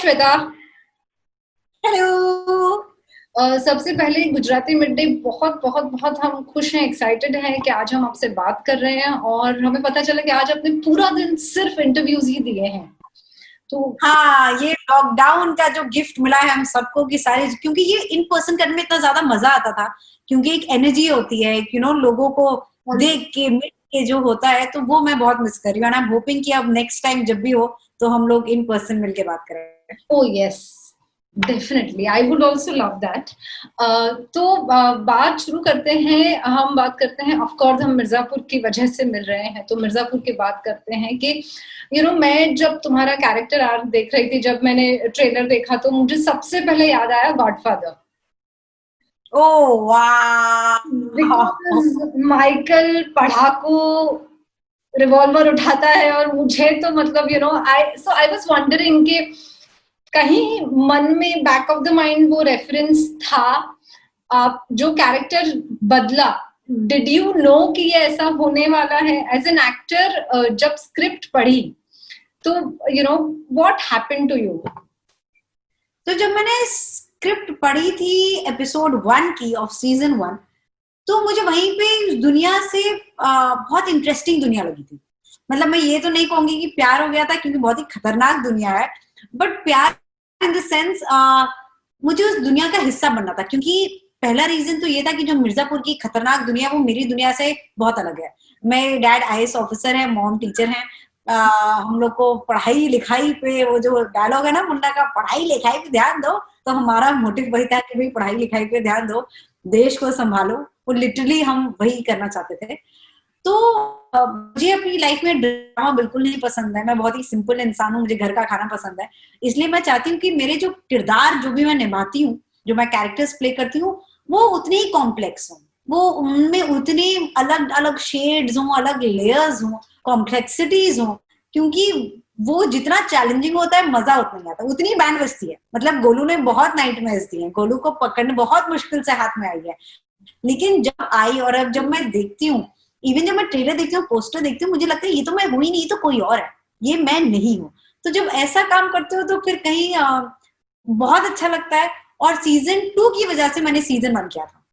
Shweta. Hello. सबसे पहले Gujarati mid day बहुत बहुत बहुत हम खुश हैं, एक्साइटेड हैं कि आज हम आपसे बात कर रहे हैं और हमें पता चला कि आज आपने पूरा दिन सिर्फ इंटरव्यूज ही दिए हैं। तो हाँ, ये लॉकडाउन का जो गिफ्ट मिला है हम सबको कि सारे, क्योंकि ये इन पर्सन करने में इतना ज्यादा मजा आता था, क्योंकि एक एनर्जी होती है, लोगों को देख के मिल के जो होता है, तो वो मैं बहुत मिस कर रही हूँ। एंड आई एम होपिंग कि अब नेक्स्ट टाइम जब भी हो तो हम लोग इन पर्सन मिल के बात करें। ओ yes, definitely I would also love that. बात शुरू करते हैं। हम बात करते हैं, ऑफ कोर्स हम मिर्जापुर की वजह से मिल रहे हैं, तो मिर्जापुर की बात करते हैं कि मैं जब तुम्हारा कैरेक्टर आर्क देख रही थी, जब मैंने ट्रेलर देखा तो मुझे सबसे पहले याद आया गॉडफादर। ओह वाह। बिकॉज माइकल पढ़ाकू रिवॉल्वर उठाता है और मुझे तो मतलब आई वाज वंडरिंग कि कहीं मन में बैक ऑफ द माइंड वो रेफरेंस था। आप जो कैरेक्टर बदला, डिड यू नो कि ये ऐसा होने वाला है एज एन एक्टर? जब स्क्रिप्ट पढ़ी तो व्हाट हैपेंड टू यू? तो जब मैंने स्क्रिप्ट पढ़ी थी एपिसोड 1 की ऑफ सीजन 1, तो मुझे वहीं पे उस दुनिया से बहुत इंटरेस्टिंग दुनिया लगी थी। मतलब मैं ये तो नहीं कहूंगी कि प्यार हो गया था, क्योंकि बहुत ही खतरनाक दुनिया है, बट प्यार इन द सेंस मुझे उस दुनिया का हिस्सा बनना था। क्योंकि पहला रीजन तो ये था कि जो मिर्जापुर की खतरनाक दुनिया वो मेरी दुनिया से बहुत अलग है। मेरे डैड आईएएस ऑफिसर है, मॉम टीचर है। हम लोग को पढ़ाई लिखाई पे, वो जो डायलॉग है ना मुंडा का, पढ़ाई लिखाई पे ध्यान दो, तो हमारा मोटिव वही था कि भाई पढ़ाई लिखाई पे ध्यान दो, देश को संभालो। वो लिटरली हम वही करना चाहते थे। तो मुझे अपनी लाइफ में ड्रामा बिल्कुल नहीं पसंद है। मैं बहुत ही सिंपल इंसान हूँ, मुझे घर का खाना पसंद है। इसलिए मैं चाहती हूँ कि मेरे जो किरदार जो भी मैं निभाती हूँ, जो मैं कैरेक्टर्स प्ले करती हूँ, वो उतने ही कॉम्प्लेक्स हों, वो उनमें उतने अलग अलग शेड्स हों, अलग लेयर्स हों, कॉम्प्लेक्सिटीज हों। क्योंकि वो जितना चैलेंजिंग होता है, मजा उतना ही आता है। उतनी बैंड बजती है। मतलब गोलू ने बहुत नाइटमेयर्स दिए हैं, गोलू को पकड़ने बहुत मुश्किल से हाथ में आई है, लेकिन जब आई और अब जब मैं देखती हूँ, इवन जब मैं ट्रेलर देखती हूँ, पोस्टर देखती हूँ, मुझे लगता है ये तो मैं हुई नहीं, तो कोई और है, ये मैं नहीं हूँ। तो जब ऐसा काम करते हो तो फिर कहीं बहुत अच्छा लगता है। और सीजन 2 की वजह से मैंने सीजन 1 किया था,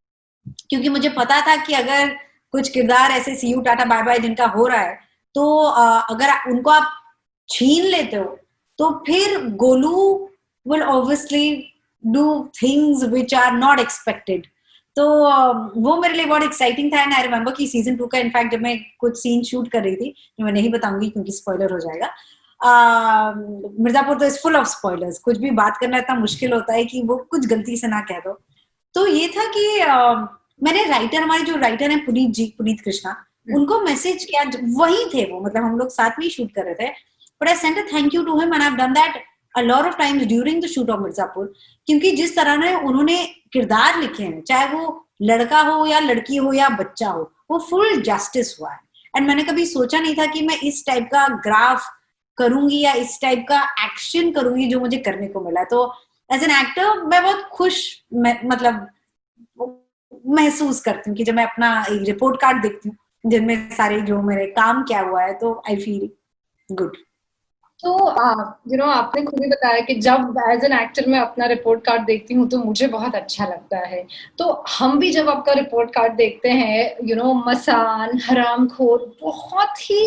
क्योंकि मुझे पता था कि अगर कुछ किरदार ऐसे सी यू टाटा बाय बाय जिनका हो रहा है, तो अगर उनको आप छीन लेते हो, तो फिर Golu will obviously do things which are not expected. तो वो मेरे लिए बहुत एक्साइटिंग था। एंड आई रिमेम्बर कि सीजन 2 का इनफैक्ट जब मैं कुछ सीन शूट कर रही थी, जो मैं नहीं बताऊंगी क्योंकि स्पॉइलर हो जाएगा। मिर्जापुर तो इज फुल ऑफ स्पॉयलर्स, कुछ भी बात करना इतना मुश्किल होता है कि वो कुछ गलती से ना कह दो। तो ये था कि मैंने राइटर, हमारे जो राइटर हैं पुनीत जी, पुनीत कृष्णा, उनको मैसेज किया। वही थे वो, मतलब हम लोग साथ में ही शूट कर रहे थे, but I sent a thank you to him and I have done that a lot of times during the shoot of Mirzapur. क्योंकि जिस तरह ने उन्होंने किरदार लिखे हैं, चाहे वो लड़का हो या लड़की हो या बच्चा हो, वो फुल जस्टिस हुआ है। एंड मैंने कभी सोचा नहीं था कि मैं इस टाइप का ग्राफ करूंगी या इस टाइप का एक्शन करूंगी जो मुझे करने को मिला। तो एज एन एक्टर मैं बहुत खुश, मतलब महसूस करती हूँ कि जब मैं अपना रिपोर्ट कार्ड देखती हूँ जिनमें सारे जो मेरे काम क्या हुआ है, तो आई फील गुड। तो आपने खुद ही बताया कि जब एज एन एक्टर मैं अपना रिपोर्ट कार्ड देखती हूँ तो मुझे बहुत अच्छा लगता है। तो हम भी जब आपका रिपोर्ट कार्ड देखते हैं, मसान, हरामखोर, बहुत ही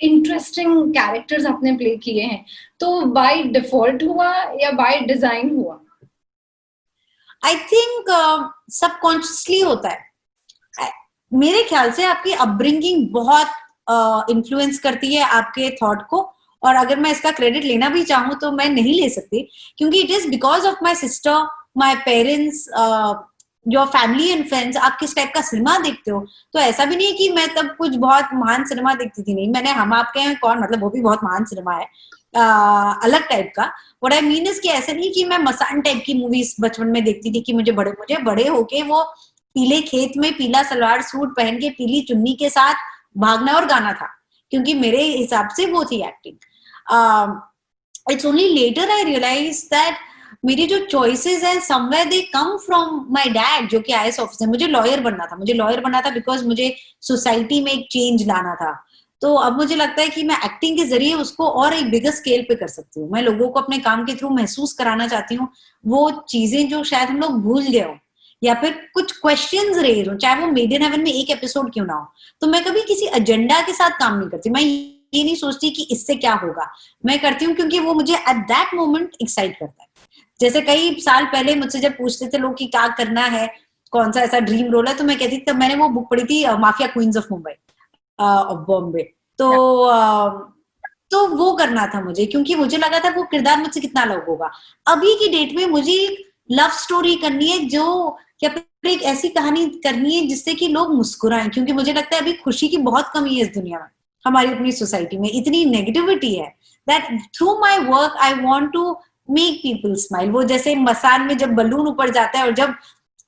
इंटरेस्टिंग कैरेक्टर्स आपने प्ले किए हैं, तो बाय डिफॉल्ट हुआ या बाय डिजाइन हुआ? आई थिंक सबकॉन्शियसली होता है। मेरे ख्याल से आपकी अपब्रिंगिंग बहुत इन्फ्लुएंस करती है आपके थॉट को। और अगर मैं इसका क्रेडिट लेना भी चाहूँ तो मैं नहीं ले सकती, क्योंकि it is because of my sister, my parents, your family and friends. आप किस टाइप का सिनेमा देखते हो, तो ऐसा भी नहीं है कि मैं तब कुछ बहुत महान सिनेमा देखती थी। नहीं, मैंने हम आपके हैं कौन, मतलब वो भी बहुत महान सिनेमा है, अलग टाइप का। व्हाट आई मीन इज कि ऐसा नहीं कि मैं मसान टाइप की मूवीज बचपन में देखती थी कि मुझे बड़े होके वो पीले खेत में पीला सलवार सूट पहन के पीली चुन्नी के साथ भागना और गाना था, क्योंकि मेरे हिसाब से वो थी acting. It's only later I realise that मेरी जो चॉइसेस हैं somewhere they come from my dad, जो कि आईएएस ऑफिसर। मुझे लॉयर बनना था बिकॉज मुझे सोसाइटी में एक चेंज लाना था। तो अब मुझे लगता है कि मैं एक्टिंग के जरिए उसको और एक बिगर स्केल पे कर सकती हूँ। मैं लोगों को अपने काम के थ्रू महसूस कराना चाहती हूँ वो चीजें जो शायद हम लोग भूल गए हो, या फिर कुछ क्वेश्चंस रेज हो, चाहे वो मेड इन हेवन में एक एपिसोड क्यों ना हो। तो मैं कभी किसी एजेंडा के साथ काम नहीं करती, मैं ये नहीं सोचती कि इससे क्या होगा, मैं करती हूँ क्योंकि वो मुझे एट दैट मोमेंट एक्साइट करता है। जैसे कई साल पहले मुझसे जब पूछते थे लोग कि क्या करना है, कौन सा ऐसा ड्रीम रोल है, तो मैं कहती थी, तब मैंने वो बुक पढ़ी थी mafia queens of Mumbai of Bombay. तो तो वो करना था मुझे, क्योंकि मुझे लगा था वो किरदार मुझसे कितना अलग होगा। अभी की डेट में मुझे एक लव स्टोरी करनी है जो, या फिर एक ऐसी कहानी करनी है जिससे कि लोग मुस्कुराएं, क्योंकि मुझे लगता है अभी खुशी की बहुत कमी है इस दुनिया में, हमारी अपनी सोसाइटी में इतनी नेगेटिविटी है that through my work I want to make people smile. वो जैसे मसान में जब बलून ऊपर जाता है और जब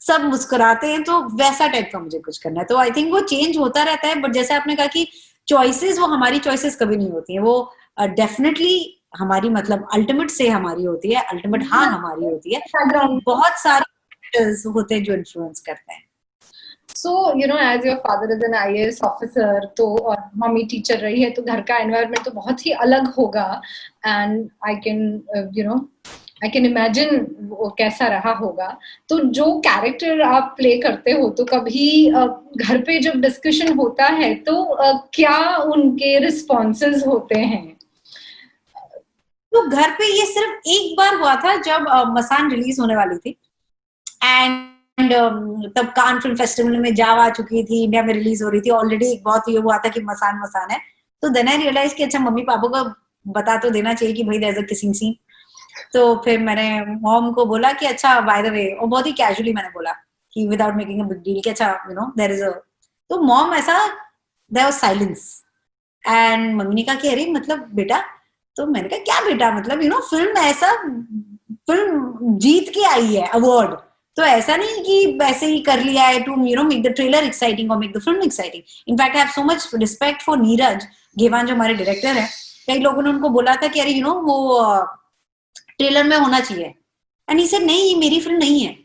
सब मुस्कुराते हैं, तो वैसा टाइप का मुझे कुछ करना है। तो आई थिंक वो चेंज होता रहता है, बट जैसे आपने कहा कि चॉइसेस वो हमारी चॉइसेस कभी नहीं होती है, वो डेफिनेटली हमारी मतलब अल्टीमेट से हमारी होती है, अल्टीमेट हाँ हमारी होती है। बैकग्राउंड बहुत सारे फैक्टर्स होते हैं जो इन्फ्लुएंस करते हैं। So you know as your father is an IAS officer, तो और मम्मी टीचर रही है, तो घर का एनवायरनमेंट तो बहुत ही अलग होगा। And I can you know I can imagine वो कैसा रहा होगा। तो जो कैरेक्टर आप प्ले करते हो, तो कभी घर पे जब डिस्कशन होता है तो क्या उनके रिस्पॉन्सेज होते हैं? तो घर पे ये सिर्फ एक बार हुआ था जब मसान रिलीज होने वाली थी, एंड तब कान फिल्म फेस्टिवल में जाव आ चुकी थी, इंडिया में रिलीज हो रही थी ऑलरेडी, एक बहुत ये हुआ था कि मसान मसान है। तो देन आई रियलाइज कि अच्छा मम्मी पापा को बता तो देना चाहिए कि भाई there is a kissing scene. तो फिर मैंने मॉम को बोला कि अच्छा बाय द वे, और बहुत ही कैजुअली मैंने बोला कि without making a big deal कि अच्छा you know there is a, तो मॉम ऐसा there was silence, and mummy ने कहा कि अरे मतलब बेटा, तो मैंने कहा क्या बेटा, मतलब यू नो फिल्म ऐसा, फिल्म जीत के आई है अवार्ड, तो ऐसा नहीं कि वैसे ही कर लिया है to you know make the trailer exciting और make the film exciting. In fact I have so much respect for Neeraj Ghaywan जो हमारे डायरेक्टर है। कई लोगों ने उनको बोला था कि अरे यू नो वो ट्रेलर में होना चाहिए, एंड ही सेड नहीं ये मेरी फिल्म नहीं है,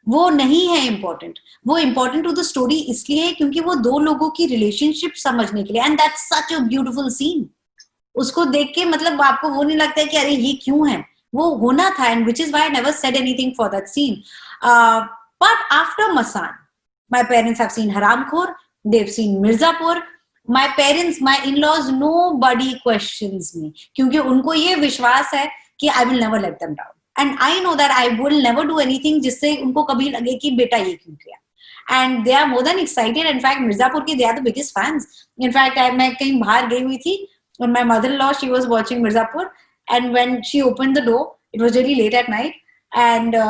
वो नहीं है इम्पोर्टेंट, वो इम्पोर्टेंट टू द स्टोरी इसलिए है क्योंकि वो दो लोगों की रिलेशनशिप समझने के लिए, and that's such a beautiful scene. उसको देख के मतलब आपको वो नहीं लगता है कि अरे ये क्यों है, वो होना था, and which is why I never said anything for that scene. But after Masaan my parents have seen Haramkhor, they've seen Mirzapur, my parents, my in-laws, nobody questions me, क्योंकि उनको ये विश्वास है कि I will never let them down, and I know that I will never do anything जिससे उनको कभी लगे कि बेटा ये क्यों किया, and they are more than excited. In fact Mirzapur के they are the biggest fans. In fact मैं कहीं बाहर गई हुई थी और my mother-in-law she was watching Mirzapur, and when she opened the door it was really late at night, and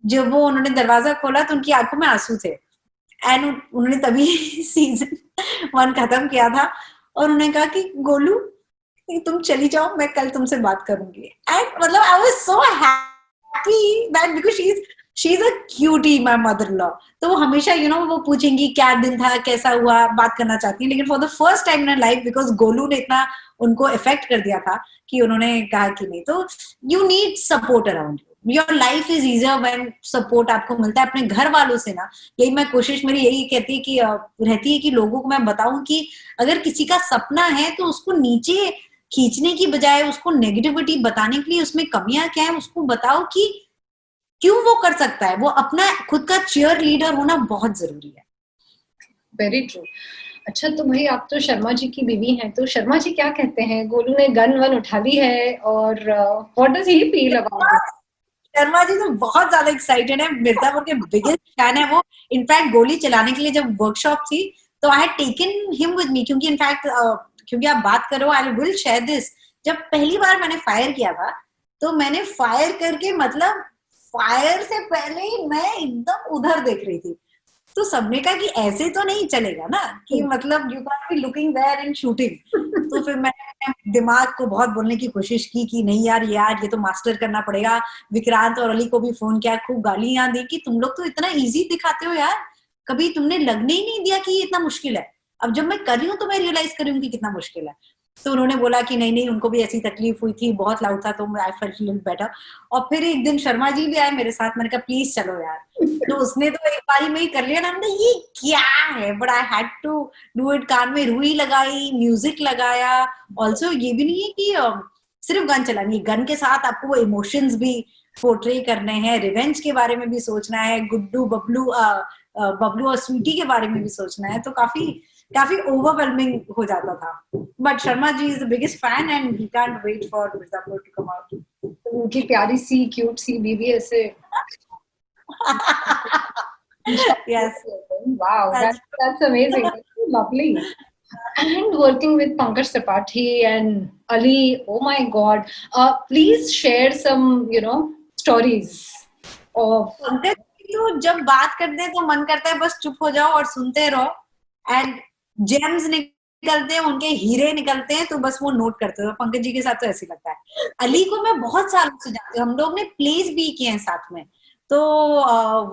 जब वो उन्होंने दरवाजा खोला तो उनकी आंखों में आंसू थे, एंड उन्होंने तभी सीजन 1 खत्म किया था और उन्होंने कहा कि गोलू तुम चली जाओ, मैं कल तुमसे बात करूंगी। एंड मतलब I was so happy that because she is a cutie my mother in law, तो वो हमेशा यू नो वो पूछेंगी क्या दिन था, कैसा हुआ, बात करना चाहती है। लेकिन for the first time in life because Golu ने इतना उनको इफेक्ट कर दिया था कि उन्होंने कहा कि नहीं, तो you need support around you, your life is easier when support आपको मिलता है अपने घर वालों से ना। यही मैं कोशिश मेरी यही कहती है कि रहती है कि लोगों को मैं बताऊं कि अगर किसी का सपना है तो उसको नीचे खींचने की बजाय उसको नेगेटिविटी बताने के लिए उसमें कमियां क्या है उसको बताओ कि क्यों वो कर सकता है, वो अपना खुद का चीयर लीडर होना बहुत जरूरी है। Very true. अच्छा तो भाई आप तो शर्मा जी की बीवी हैं, तो शर्मा जी क्या कहते हैं? गोलू ने गन वन उठा ली है और what does he feel about it? Sharma ji तो बहुत ज्यादा एक्साइटेड है, मिर्जापुर के बिगेस्ट फैन है वो। इनफैक्ट गोली चलाने के लिए जब वर्कशॉप थी तो I had taken him with me, क्योंकि इनफैक्ट क्योंकि आप बात करो आई विल शेयर दिस, जब पहली बार मैंने फायर किया था तो मैंने फायर करके मतलब फायर से पहले ही मैं एकदम उधर देख रही थी, तो सबने कहा कि ऐसे तो नहीं चलेगा ना कि मतलब you can be looking there and shooting. तो फिर मैंने दिमाग को बहुत बोलने की कोशिश की कि नहीं यार ये तो मास्टर करना पड़ेगा। विक्रांत और अली को भी फोन किया, खूब गालियां दी कि तुम लोग तो इतना इजी दिखाते हो यार, कभी तुमने लगने ही नहीं दिया कि ये इतना मुश्किल है। अब जब मैं कर रही हूँ तो मैं रियलाइज कर रही हूँ कि कितना मुश्किल है। तो उन्होंने बोला कि नहीं नहीं उनको भी ऐसी तकलीफ हुई थी, बहुत लाउड था, तो आई फेल्ट लिटिल बेटर। और फिर एक दिन शर्मा जी भी आए मेरे साथ, मैंने कहा प्लीज चलो यार, तो उसने तो एक बारी में ही कर लिया ना, हमने ये क्या है, but I had to do it. कान में रुई लगाई, म्यूजिक लगाया। ऑल्सो ये भी नहीं है कि सिर्फ गन चलानी है, गन के साथ आपको वो इमोशंस भी पोर्ट्रे करने हैं, रिवेंज के बारे में भी सोचना है, गुड्डू बबलू बबलू और स्वीटी के बारे में भी सोचना है, तो काफी काफी ओवरवेलमिंग हो जाता था। But Sharma ji is the biggest fan and he can't wait for Mirzapur to come out. उनकी प्यारी सी क्यूट सी बीबी ऐसे Yes, wow, that's amazing. That's lovely. And working with Pankaj Tripathi and Ali, oh my God. Please share some, stories of. Pankaj ji तो जब बात करते हैं तो मन करता है बस चुप हो जाओ और सुनते रहो, एंड जेम्स निकलते हैं, उनके हीरे निकलते हैं, तो बस वो नोट करते हो। पंकज जी के साथ तो ऐसे लगता है। अली को मैं बहुत सालों से जानती हूँ, हम लोग ने प्लेस भी किए हैं साथ में, तो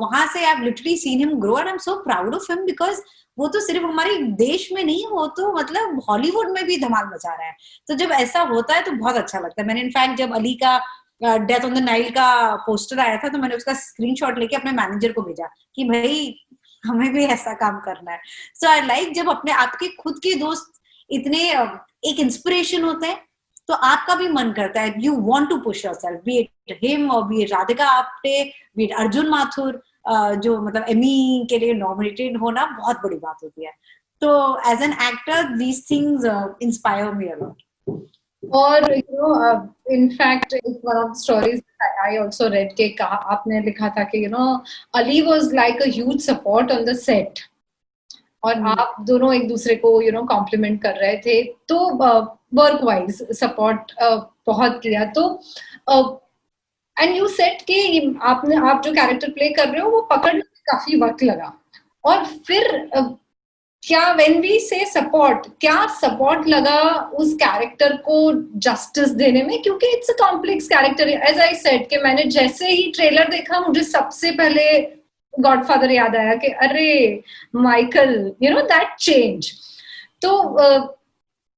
वहां से I have literally seen him grow and I am so proud of him, because वो तो सिर्फ हमारे देश में नहीं, वो तो मतलब हॉलीवुड में भी धमाल मचा रहा है। तो जब ऐसा होता है तो बहुत अच्छा लगता है। मैंने इनफैक्ट जब अली का डेथ ऑन द नाइल का पोस्टर आया था तो मैंने उसका स्क्रीनशॉट लेके अपने मैनेजर को भेजा कि भाई हमें भी ऐसा काम करना है। सो आई लाइक जब अपने आपके खुद के दोस्त इतने एक इंस्पिरेशन होते हैं, तो आपका भी मन करता है, you want to push yourself, be it him और be it Radhika Apte, be it Arjun Mathur, जो मतलब एमी के लिए नॉमिनेटेड होना बहुत बड़ी बात होती है। तो as an actor these things inspire me a lot. और in fact one of the stories I also read के कहा आपने लिखा था कि Ali was like a huge support on the set, और आप दोनों एक दूसरे को कॉम्प्लीमेंट कर रहे थे, तो वर्क वाइज सपोर्ट बहुत किया। तो एंड यू सेड कि आप जो कैरेक्टर प्ले कर रहे हो वो पकड़ने में काफी वक्त लगा, और फिर क्या व्हेन वी से सपोर्ट, क्या सपोर्ट लगा उस कैरेक्टर को जस्टिस देने में, क्योंकि it's a complex character. As I said कि मैंने जैसे ही ट्रेलर देखा मुझे सबसे पहले गॉडफादर याद आया कि अरे माइकल, दैट चेंज। तो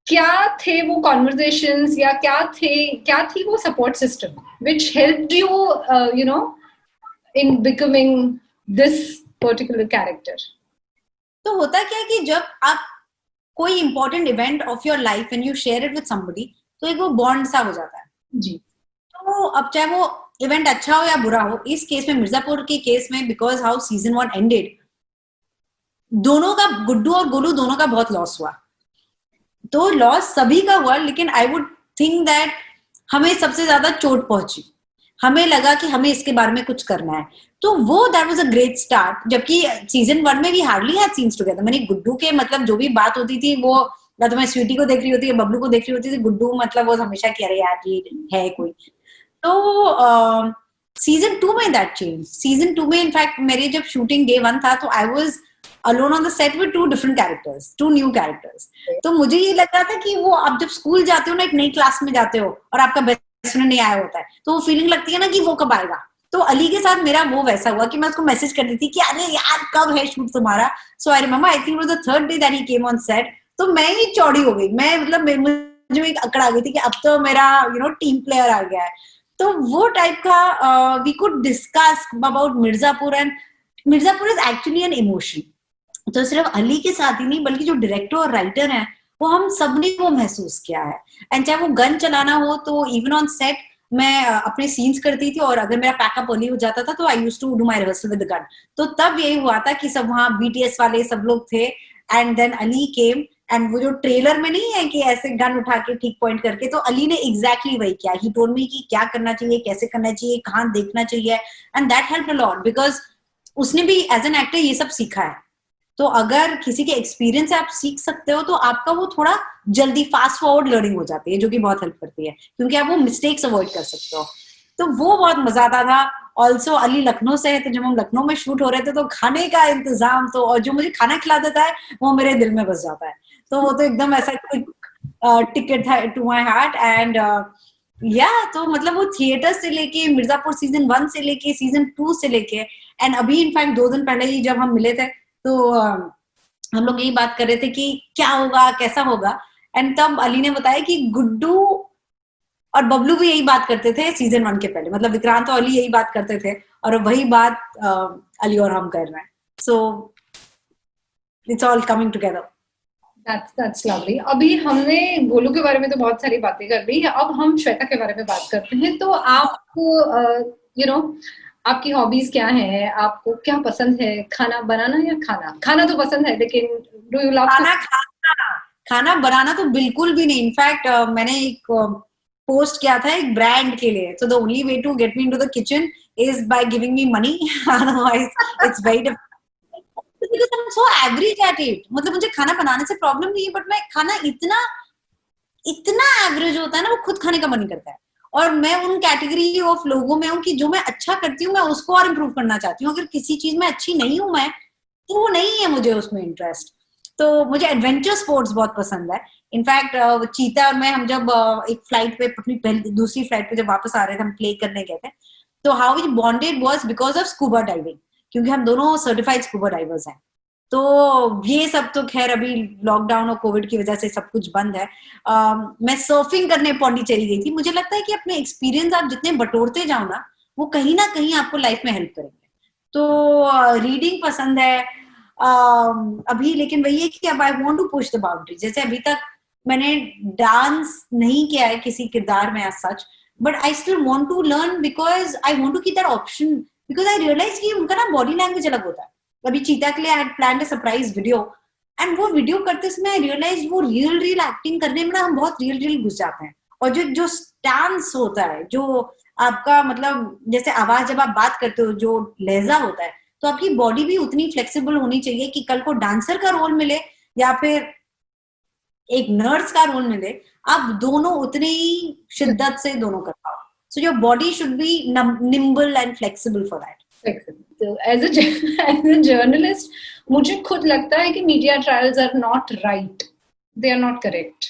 क्या थे वो कॉन्वर्जेशंस, या क्या थी वो support system which helped you in becoming this particular character? तो होता क्या है कि जब आप कोई important event of your life and you share it with somebody, तो एक वो बॉन्ड सा हो जाता है जी। तो अब चाहे वो इवेंट अच्छा हो या बुरा हो, इस केस में मिर्जापुर के केस में बिकॉज हाउ सीजन 1 एंडेड, दोनों का, गुड्डू और गोलू दोनों का बहुत लॉस हुआ। तो लॉस सभी का हुआ, लेकिन आई वुड थिंक दैट हमें सबसे ज्यादा चोट पहुंची, हमें लगा कि हमें इसके बारे में कुछ करना है। तो वो that was a great start. जबकि सीजन 1 में भी हार्डली हैड सीन्स टुगेदर। मैंने गुड्डू के मतलब जो भी बात होती थी वो, या तो मैं स्वीटी को देख रही होती है, बबलू को देख रही होती थी, गुड्डू मतलब वो हमेशा कह रहे यार ये है कोई। तो सीजन 2 में दैट चेंज। सीजन 2 में इनफैक्ट मेरे जब शूटिंग डे 1 था तो I was alone on the set with 2 different characters, 2 new characters. तो मुझे ये लग रहा था कि वो आप जब स्कूल जाते हो ना, एक नई क्लास में जाते हो और आपका बेस्ट फ्रेंड नहीं आया होता है, तो वो फीलिंग लगती है ना कि वो कब आएगा। तो अली के साथ मेरा वो वैसा हुआ कि मैं उसको मैसेज करती थी कि अरे यार कब है शूट तुम्हारा। So I remember I think it was the third day that he came on set. तो मैं ही चौड़ी हो गई, मैं मतलब मुझे एक अकड़ आ गई थी कि अब तो मेरा टीम प्लेयर आ गया है। तो वो टाइप का we could discuss about Mirzapur, and Mirzapur is actually an emotion. तो सिर्फ अली के साथ ही नहीं, बल्कि जो डायरेक्टर और राइटर हैं वो हम सबने वो महसूस किया है। एंड चाहे वो गन चलाना हो, तो इवन ऑन सेट मैं अपने सीन्स करती थी, और अगर मेरा पैकअप अर्ली हो जाता था तो I used to do my rehearsal with the gun. तो तब यही हुआ था कि सब वहाँ बीटीएस वाले सब लोग थे, and then Ali came, and वो जो ट्रेलर में नहीं है कि ऐसे गन उठा के ठीक पॉइंट करके, तो अली ने एग्जैक्टली वही किया। ही टोल्ड मी कि क्या करना चाहिए, कैसे करना चाहिए, कहाँ देखना चाहिए, and that helped a lot because उसने भी एज एन एक्टर ये सब सीखा है। तो अगर किसी के एक्सपीरियंस से आप सीख सकते हो तो आपका वो थोड़ा जल्दी फास्ट फॉरवर्ड लर्निंग हो जाती है, जो कि बहुत हेल्प करती है, क्योंकि आप वो मिस्टेक्स अवॉइड कर सकते हो। तो वो बहुत मजा आता था। ऑल्सो अली लखनऊ से है, तो जब हम लखनऊ में शूट हो रहे थे तो खाने का इंतजाम, तो और जो मुझे खाना खिला देता है वो मेरे दिल में बस जाता है। तो वो तो एकदम ऐसा टिकट था टू माई हार्ट। एंड या तो मतलब वो थिएटर से लेके मिर्जापुर सीजन 1 से लेके सीजन 2 से लेके, एंड अभी इनफैक्ट 2 दिन पहले ही जब हम मिले थे तो हम लोग यही बात कर रहे थे कि क्या होगा, कैसा होगा। एंड तब अली ने बताया कि गुड्डू और बबलू भी यही बात करते थे सीजन 1 के पहले, मतलब विक्रांत और अली यही बात करते थे और वही बात अली और हम कर रहे हैं. So it's all coming together. That's lovely. अभी हमने गोलू के बारे में तो बहुत सारी बातें कर ली, अब हम श्वेता के बारे में बात करते हैं. तो आप यू नो आपकी हॉबीज क्या हैं, आपको क्या पसंद है, खाना बनाना या खाना? खाना तो पसंद है, लेकिन डू यू लव खाना बनाना तो बिल्कुल भी नहीं. इनफैक्ट मैंने एक पोस्ट किया था एक ब्रांड के लिए. So the only way to get me into the kitchen is by giving me money, otherwise it's very difficult because I'm so average at it. मतलब मुझे खाना बनाने से प्रॉब्लम नहीं है, बट मैं खाना इतना एवरेज होता है ना, वो खुद खाने का मन करता है. और मैं उन कैटेगरी ऑफ लोगों में हूँ कि जो मैं अच्छा करती हूँ मैं उसको और इम्प्रूव करना चाहती हूँ. अगर किसी चीज में अच्छी नहीं हूँ मैं, तो वो नहीं है मुझे उसमें इंटरेस्ट. तो मुझे एडवेंचर स्पोर्ट्स बहुत पसंद है. इनफैक्ट चीता और मैं, हम जब एक फ्लाइट पे, अपनी दूसरी फ्लाइट पे जब वापस आ रहे थे, हम प्ले करने गए थे, तो how we bonded was because of scuba diving, क्योंकि हम दोनों सर्टिफाइड स्कूबा डाइवर्स हैं. तो ये सब तो खैर अभी लॉकडाउन और कोविड की वजह से सब कुछ बंद है. मैं सर्फिंग करने पौंडीचेरी गई थी. मुझे लगता है कि अपने एक्सपीरियंस आप जितने बटोरते जाओ वो कहीं ना कहीं आपको लाइफ में हेल्प करेंगे. तो रीडिंग पसंद है अभी, लेकिन वही है कि अब I want to push the boundary. जैसे अभी तक मैंने डांस नहीं किया है किसी किरदार में as such, but I still want to learn because I want to keep that option, because I realise कि उनका ना बॉडी लैंग्वेज अलग होता है. अभी चीता के लिए I had planned a surprise video, and वो वीडियो करते समय आई रियलाइज वो रियल एक्टिंग करने में ना हम बहुत रियल घुस जाते हैं. और जो स्टांस होता है, जो आपका मतलब जैसे आवाज जब आप बात करते हो, जो लहजा होता है, तो आपकी बॉडी भी उतनी फ्लेक्सिबल होनी चाहिए कि कल को डांसर का रोल मिले या फिर एक नर्स का रोल मिले, आप दोनों उतनी ही शिद्दत से दोनों कर पाओ. So your body should be nimble and flexible for that. तो एज अ जर्नलिस्ट मुझे खुद लगता है कि media trials are not right, they are not correct.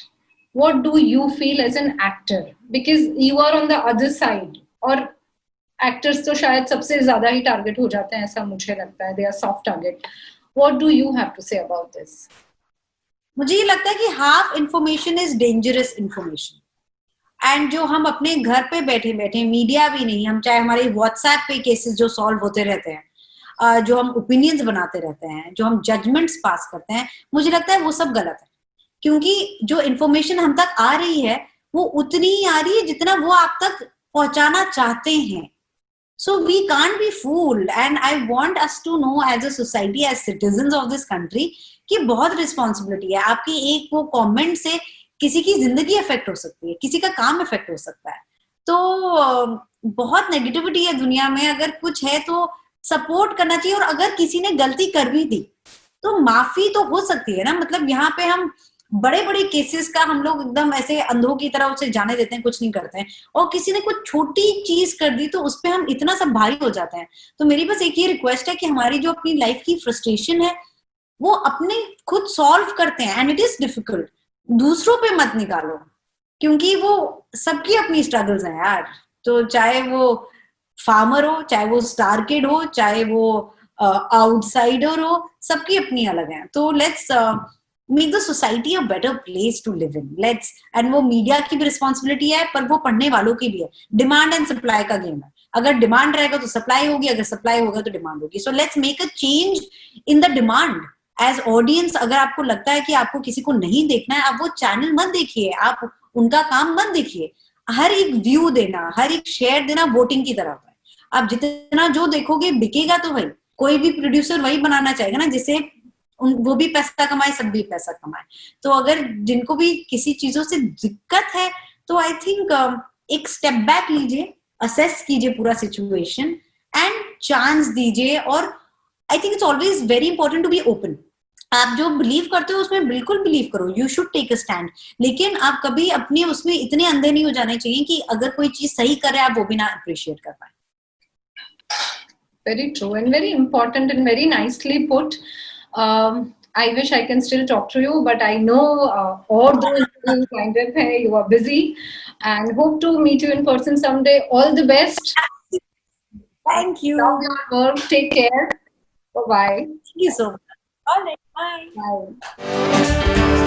What do you feel as an actor, because you are on the other side, और actors तो शायद सबसे ज्यादा ही टारगेट हो जाते हैं, ऐसा मुझे लगता है. They are soft target. What do you have to say about this? मुझे ये लगता है कि half information is dangerous information. And जो हम अपने घर पे बैठे मीडिया भी नहीं, हम चाहे हमारे व्हाट्सएप पे केसेस जो सॉल्व होते रहते हैं, जो हम ओपिनियंस बनाते रहते हैं, जो हम जजमेंट्स पास करते हैं, मुझे लगता है वो सब गलत है. क्योंकि जो इन्फॉर्मेशन हम तक आ रही है वो उतनी ही आ रही है जितना वो आप तक पहुंचाना चाहते हैं. So we can't be fooled, and I want us to know as a society, as citizens of this country, कि बहुत रिस्पॉन्सिबिलिटी है. आपकी एक वो कमेंट से किसी की जिंदगी इफेक्ट हो सकती है, किसी का काम इफेक्ट हो सकता है. तो बहुत नेगेटिविटी है दुनिया में. अगर कुछ है तो सपोर्ट करना चाहिए, और अगर किसी ने गलती कर भी दी तो माफी तो हो सकती है ना. मतलब यहाँ पे हम बड़े केसेस का हम लोग एकदम ऐसे अंधों की तरह उसे जाने देते हैं, कुछ नहीं करते हैं, और किसी ने कुछ छोटी चीज कर दी तो उस पर हम इतना सब भारी हो जाते हैं. तो मेरी बस एक ये रिक्वेस्ट है कि हमारी जो अपनी लाइफ की फ्रस्ट्रेशन है वो अपने खुद सॉल्व करते हैं, एंड इट इज डिफिकल्ट. दूसरों पे मत निकालो, क्योंकि वो सबकी अपनी स्ट्रगल्स हैं यार. तो चाहे वो फार्मर हो, चाहे वो स्टार किड हो, चाहे वो आउटसाइडर हो, सबकी अपनी अलग है. तो let's make the society a better place to live in. Let's, and वो मीडिया की भी रिस्पॉन्सिबिलिटी है, पर वो पढ़ने वालों की भी है. डिमांड एंड सप्लाई का गेम है. अगर डिमांड रहेगा तो सप्लाई होगी, अगर सप्लाई होगा तो डिमांड होगी. So let's make a change in the demand. As audience, अगर आपको लगता है कि आपको किसी को नहीं देखना है, आप वो चैनल मत देखिए, आप उनका काम मत देखिए. हर एक व्यू देना, हर एक शेयर देना वोटिंग की तरह है. आप जितना जो देखोगे बिकेगा तो वही. कोई भी प्रोड्यूसर वही बनाना चाहेगा ना जिसे वो भी पैसा कमाए, सब भी पैसा कमाए. तो अगर जिनको भी किसी चीजों से दिक्कत है तो आई थिंक एक स्टेप बैक लीजिए, असेस कीजिए पूरा सिचुएशन एंड चांस दीजिए. और I think it's always very important to be open. आप जो बिलीव करते हो उसमें बिल्कुल बिलीव करो, you should take a stand, लेकिन आप कभी अपने उसमें इतने अंधे नहीं हो जाने चाहिए कि अगर कोई चीज सही करे आप वो भी ना अप्रिशिएट कर पाए. Very true and very important and very nicely put. I wish I can still talk to you, but I know all those who kind of hey, you are busy, and hope to meet you in person someday. All the best. Thank you. Love your work. Take care. Bye bye. Thank you so much. All right. Bye. Bye.